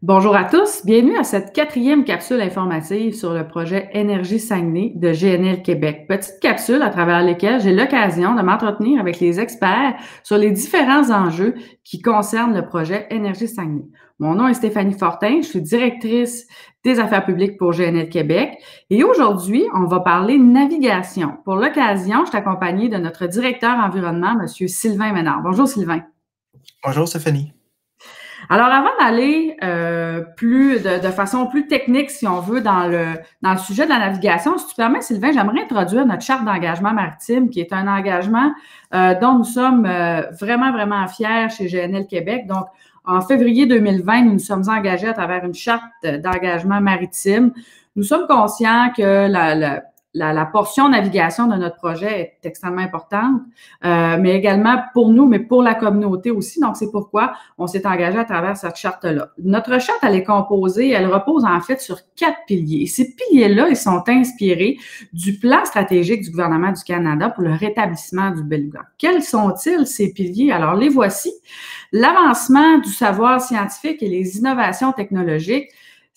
Bonjour à tous, bienvenue à cette quatrième capsule informative sur le projet Énergie Saguenay de GNL Québec. Petite capsule à travers laquelle j'ai l'occasion de m'entretenir avec les experts sur les différents enjeux qui concernent le projet Énergie Saguenay. Mon nom est Stéphanie Fortin, je suis directrice des affaires publiques pour GNL Québec et aujourd'hui, on va parler navigation. Pour l'occasion, je suis accompagnée de notre directeur environnement, M. Sylvain Ménard. Bonjour Sylvain. Bonjour Stéphanie. Alors, avant d'aller de façon plus technique, si on veut, dans le sujet de la navigation, si tu permets, Sylvain, j'aimerais introduire notre charte d'engagement maritime, qui est un engagement dont nous sommes vraiment, vraiment fiers chez GNL Québec. Donc, en février 2020, nous nous sommes engagés à travers une charte d'engagement maritime. Nous sommes conscients que la portion navigation de notre projet est extrêmement importante, mais également pour nous, mais pour la communauté aussi. Donc, c'est pourquoi on s'est engagé à travers cette charte-là. Notre charte, elle est composée, elle repose en fait sur 4 piliers. Et ces piliers-là, ils sont inspirés du plan stratégique du gouvernement du Canada pour le rétablissement du Beluga. Quels sont-ils, ces piliers? Alors, les voici. L'avancement du savoir scientifique et les innovations technologiques.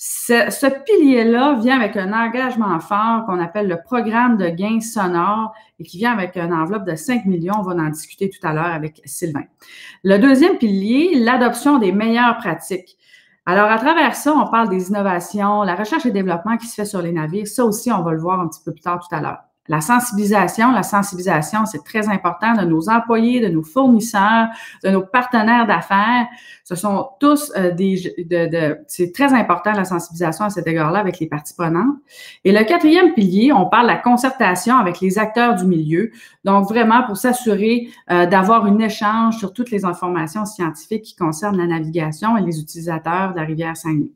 Ce pilier-là vient avec un engagement fort qu'on appelle le programme de gains sonores et qui vient avec une enveloppe de 5 millions. On va en discuter tout à l'heure avec Sylvain. Le deuxième pilier, l'adoption des meilleures pratiques. Alors, à travers ça, on parle des innovations, la recherche et développement qui se fait sur les navires. Ça aussi, on va le voir un petit peu plus tard tout à l'heure. La sensibilisation, c'est très important de nos employés, de nos fournisseurs, de nos partenaires d'affaires. Ce sont tous c'est très important la sensibilisation à cet égard-là avec les parties prenantes. Et le quatrième pilier, on parle de la concertation avec les acteurs du milieu. Donc, vraiment pour s'assurer d'avoir un échange sur toutes les informations scientifiques qui concernent la navigation et les utilisateurs de la rivière Saguenay.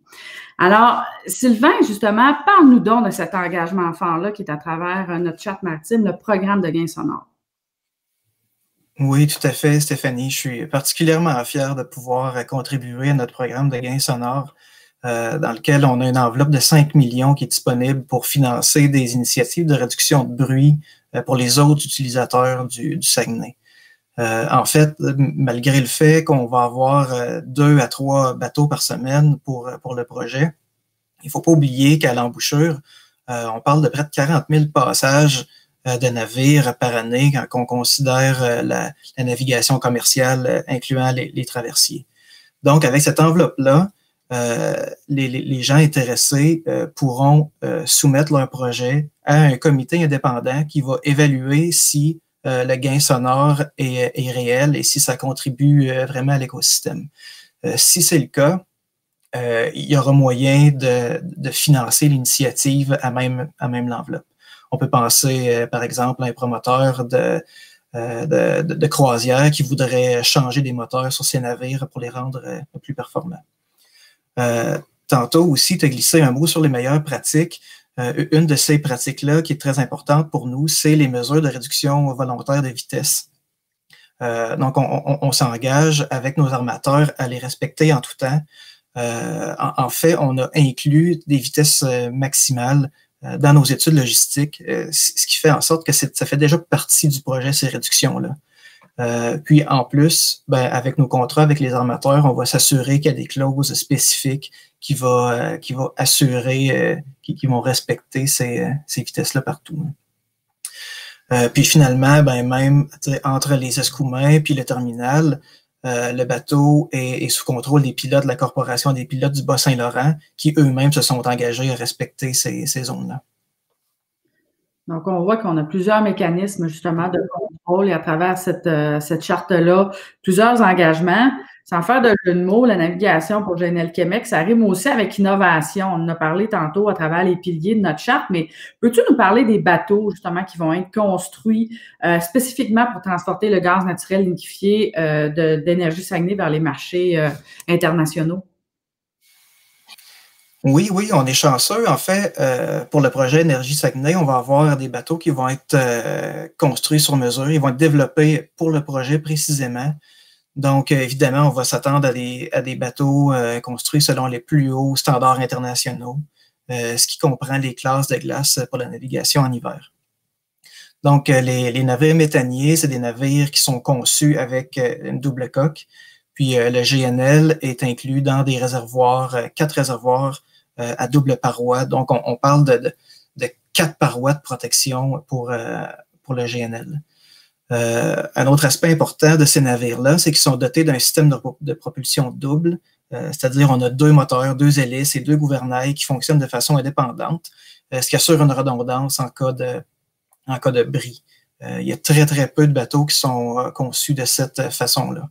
Alors, Sylvain, justement, parle-nous donc de cet engagement fort-là qui est à travers notre charte maritime, le programme de gains sonores. Oui, tout à fait, Stéphanie. Je suis particulièrement fier de pouvoir contribuer à notre programme de gains sonores dans lequel on a une enveloppe de 5 millions qui est disponible pour financer des initiatives de réduction de bruit pour les autres utilisateurs du Saguenay. En fait, malgré le fait qu'on va avoir 2 à 3 bateaux par semaine pour le projet, il ne faut pas oublier qu'à l'embouchure, on parle de près de 40 000 passages de navires par année quand on considère la navigation commerciale incluant les traversiers. Donc, avec cette enveloppe-là, les gens intéressés pourront soumettre leur projet à un comité indépendant qui va évaluer si le gain sonore est réel et si ça contribue vraiment à l'écosystème. Si c'est le cas, il y aura moyen de financer l'initiative à même l'enveloppe. On peut penser, par exemple, à un promoteur de croisière qui voudrait changer des moteurs sur ses navires pour les rendre plus performants. Tantôt aussi, tu as glissé un mot sur les meilleures pratiques. Une de ces pratiques-là qui est très importante pour nous, c'est les mesures de réduction volontaire de vitesse. Donc, on s'engage avec nos armateurs à les respecter en tout temps. En fait, on a inclus des vitesses maximales dans nos études logistiques, ce qui fait en sorte que ça fait déjà partie du projet, ces réductions-là. Puis en plus, avec nos contrats avec les armateurs, on va s'assurer qu'il y a des clauses spécifiques qui vont assurer qu'ils vont respecter ces vitesses-là partout. Puis finalement, même entre les escoumins puis le terminal, le bateau est sous contrôle des pilotes de la Corporation des pilotes du Bas-Saint-Laurent qui eux-mêmes se sont engagés à respecter ces zones-là. Donc, on voit qu'on a plusieurs mécanismes justement de contrôle et à travers cette charte-là, plusieurs engagements. Sans faire de jeu de mots, la navigation pour GNL Québec, ça rime aussi avec innovation. On en a parlé tantôt à travers les piliers de notre charte, mais peux-tu nous parler des bateaux justement qui vont être construits spécifiquement pour transporter le gaz naturel liquéfié d'Énergie Saguenay vers les marchés internationaux? Oui, on est chanceux. En fait, pour le projet Énergie Saguenay, on va avoir des bateaux qui vont être construits sur mesure. Ils vont être développés pour le projet précisément. Donc, évidemment, on va s'attendre à des bateaux construits selon les plus hauts standards internationaux, ce qui comprend les classes de glace pour la navigation en hiver. Donc, les navires méthaniers, c'est des navires qui sont conçus avec une double coque Puis le GNL est inclus dans des réservoirs, 4 réservoirs à double paroi. Donc, on parle de 4 parois de protection pour le GNL. Un autre aspect important de ces navires-là, c'est qu'ils sont dotés d'un système de propulsion double, c'est-à-dire on a 2 moteurs, 2 hélices et 2 gouvernails qui fonctionnent de façon indépendante, ce qui assure une redondance en cas de bris. Il y a très, très peu de bateaux qui sont conçus de cette façon-là.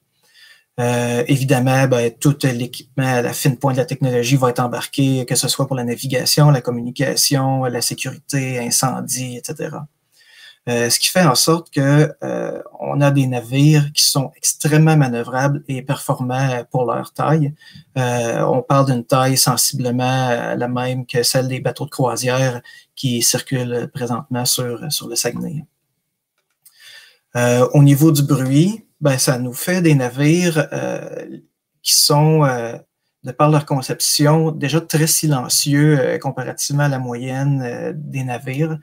Évidemment, tout l'équipement à la fine pointe de la technologie va être embarqué, que ce soit pour la navigation, la communication, la sécurité, incendie, etc. Ce qui fait en sorte que on a des navires qui sont extrêmement manœuvrables et performants pour leur taille. On parle d'une taille sensiblement la même que celle des bateaux de croisière qui circulent présentement sur le Saguenay. Au niveau du bruit, ça nous fait des navires qui sont, de par leur conception, déjà très silencieux comparativement à la moyenne des navires.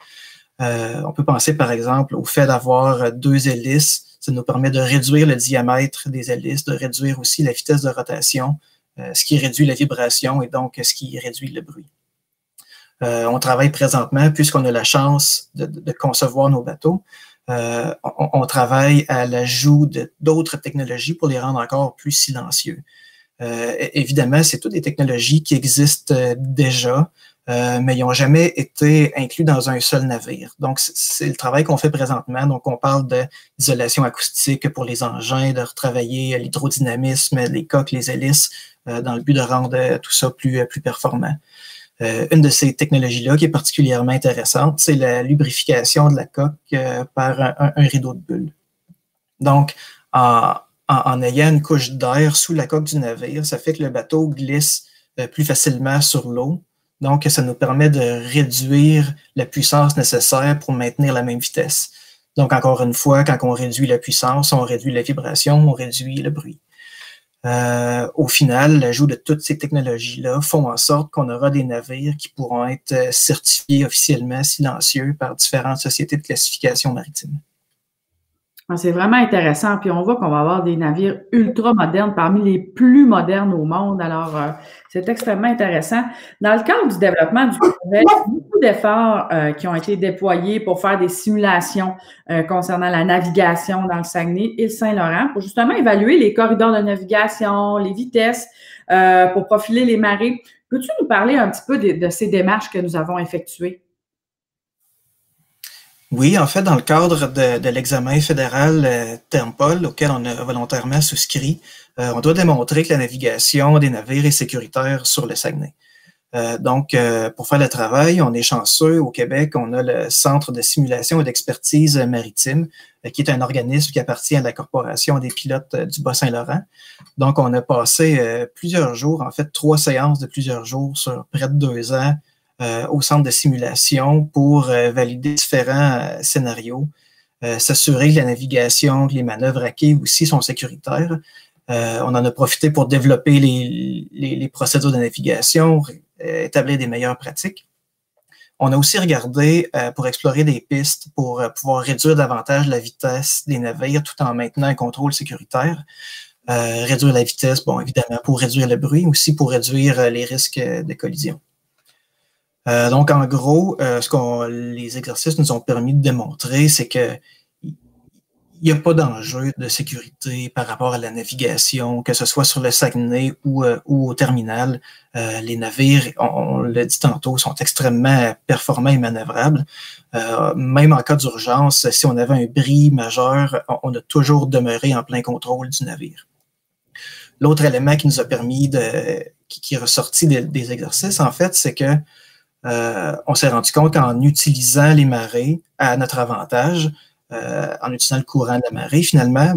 On peut penser, par exemple, au fait d'avoir 2 hélices. Ça nous permet de réduire le diamètre des hélices, de réduire aussi la vitesse de rotation, ce qui réduit la vibration et donc ce qui réduit le bruit. On travaille présentement, puisqu'on a la chance de concevoir nos bateaux, on travaille à l'ajout d'autres technologies pour les rendre encore plus silencieux. Évidemment, c'est toutes des technologies qui existent déjà, mais ils n'ont jamais été inclus dans un seul navire. Donc, c'est le travail qu'on fait présentement. Donc, on parle d'isolation acoustique pour les engins, de retravailler l'hydrodynamisme, les coques, les hélices, dans le but de rendre tout ça plus performant. Une de ces technologies-là qui est particulièrement intéressante, c'est la lubrification de la coque par un rideau de bulles. Donc, en ayant une couche d'air sous la coque du navire, ça fait que le bateau glisse plus facilement sur l'eau. Donc, ça nous permet de réduire la puissance nécessaire pour maintenir la même vitesse. Donc, encore une fois, quand on réduit la puissance, on réduit la vibration, on réduit le bruit. Au final, l'ajout de toutes ces technologies-là font en sorte qu'on aura des navires qui pourront être certifiés officiellement silencieux par différentes sociétés de classification maritime. C'est vraiment intéressant. Puis on voit qu'on va avoir des navires ultra modernes, parmi les plus modernes au monde. Alors, c'est extrêmement intéressant. Dans le cadre du développement du projet, il y a beaucoup d'efforts qui ont été déployés pour faire des simulations concernant la navigation dans le Saguenay et le Saint-Laurent pour justement évaluer les corridors de navigation, les vitesses, pour profiler les marées. Peux-tu nous parler un petit peu de ces démarches que nous avons effectuées? Oui, en fait, dans le cadre de l'examen fédéral TERMPOL, auquel on a volontairement souscrit, on doit démontrer que la navigation des navires est sécuritaire sur le Saguenay. Donc, pour faire le travail, on est chanceux au Québec, on a le Centre de simulation et d'expertise maritime, qui est un organisme qui appartient à la Corporation des pilotes du Bas-Saint-Laurent. Donc, on a passé plusieurs jours, en fait 3 séances de plusieurs jours sur près de 2 ans, au centre de simulation pour valider différents scénarios, s'assurer que la navigation, que les manœuvres à quai aussi sont sécuritaires. On en a profité pour développer les procédures de navigation, établir des meilleures pratiques. On a aussi regardé pour explorer des pistes pour pouvoir réduire davantage la vitesse des navires tout en maintenant un contrôle sécuritaire. Réduire la vitesse, bon, évidemment, pour réduire le bruit, aussi pour réduire les risques de collision. Donc, en gros, ce que les exercices nous ont permis de démontrer, c'est que il n'y a pas d'enjeu de sécurité par rapport à la navigation, que ce soit sur le Saguenay ou au terminal. Les navires, on l'a dit tantôt, sont extrêmement performants et manœuvrables. Même en cas d'urgence, si on avait un bris majeur, on a toujours demeuré en plein contrôle du navire. L'autre élément qui nous a permis qui est ressorti des exercices, en fait, c'est que on s'est rendu compte qu'en utilisant les marées à notre avantage, en utilisant le courant de la marée, finalement,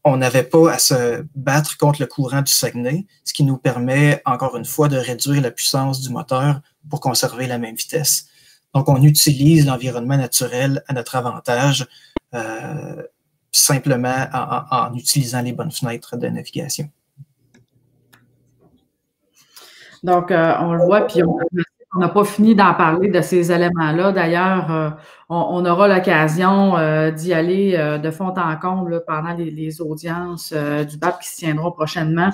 on n'avait pas à se battre contre le courant du Saguenay, ce qui nous permet, encore une fois, de réduire la puissance du moteur pour conserver la même vitesse. Donc, on utilise l'environnement naturel à notre avantage, simplement en utilisant les bonnes fenêtres de navigation. Donc, on le voit, puis on On n'a pas fini d'en parler de ces éléments-là. D'ailleurs, on aura l'occasion d'y aller de fond en comble là, pendant les audiences du BAP qui se tiendront prochainement.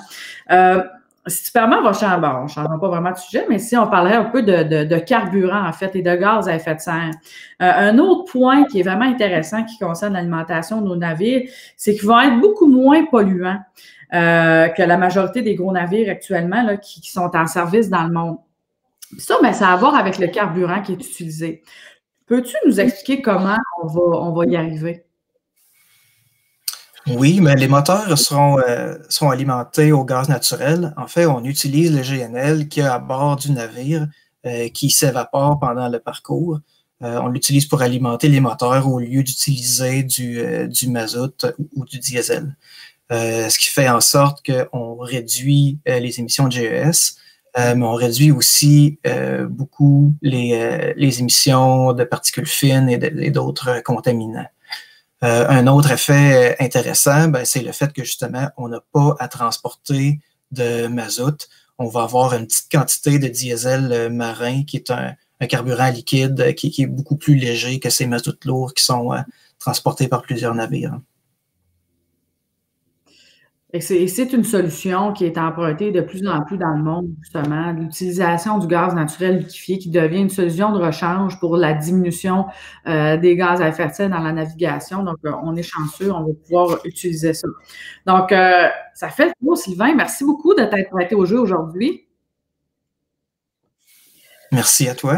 Si tu permets, on ne changera pas vraiment de sujet, mais si on parlerait un peu de carburant, en fait, et de gaz à effet de serre. Un autre point qui est vraiment intéressant qui concerne l'alimentation de nos navires, c'est qu'ils vont être beaucoup moins polluants que la majorité des gros navires actuellement là, qui sont en service dans le monde. Puis ça, ben, ça a à voir avec le carburant qui est utilisé. Peux-tu nous expliquer comment on va y arriver? Oui, mais les moteurs seront alimentés au gaz naturel. En fait, on utilise le GNL qui est à bord du navire qui s'évapore pendant le parcours. On l'utilise pour alimenter les moteurs au lieu d'utiliser du mazout ou du diesel. Ce qui fait en sorte qu'on réduit les émissions de GES, mais on réduit aussi beaucoup les émissions de particules fines et d'autres contaminants. Un autre effet intéressant, ben, c'est le fait que justement, on n'a pas à transporter de mazout. On va avoir une petite quantité de diesel marin qui est un carburant liquide qui est beaucoup plus léger que ces mazouts lourds qui sont transportés par plusieurs navires. Et c'est une solution qui est empruntée de plus en plus dans le monde, justement, l'utilisation du gaz naturel liquéfié qui devient une solution de rechange pour la diminution des gaz à effet de serre dans la navigation. Donc, on est chanceux, on va pouvoir utiliser ça. Donc, ça fait le tour, Sylvain. Merci beaucoup de t'être prêté au jeu aujourd'hui. Merci à toi.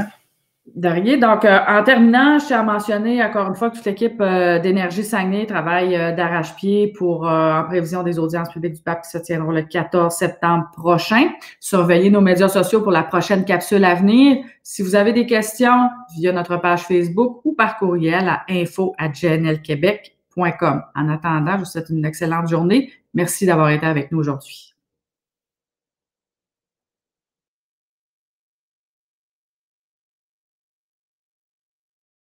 De rien. Donc, en terminant, je tiens à mentionner encore une fois que toute l'équipe d'Énergie Saguenay travaille d'arrache-pied en prévision des audiences publiques du BAP qui se tiendront le 14 septembre prochain. Surveillez nos médias sociaux pour la prochaine capsule à venir. Si vous avez des questions, via notre page Facebook ou par courriel à info@gnlquebec.com. En attendant, je vous souhaite une excellente journée. Merci d'avoir été avec nous aujourd'hui.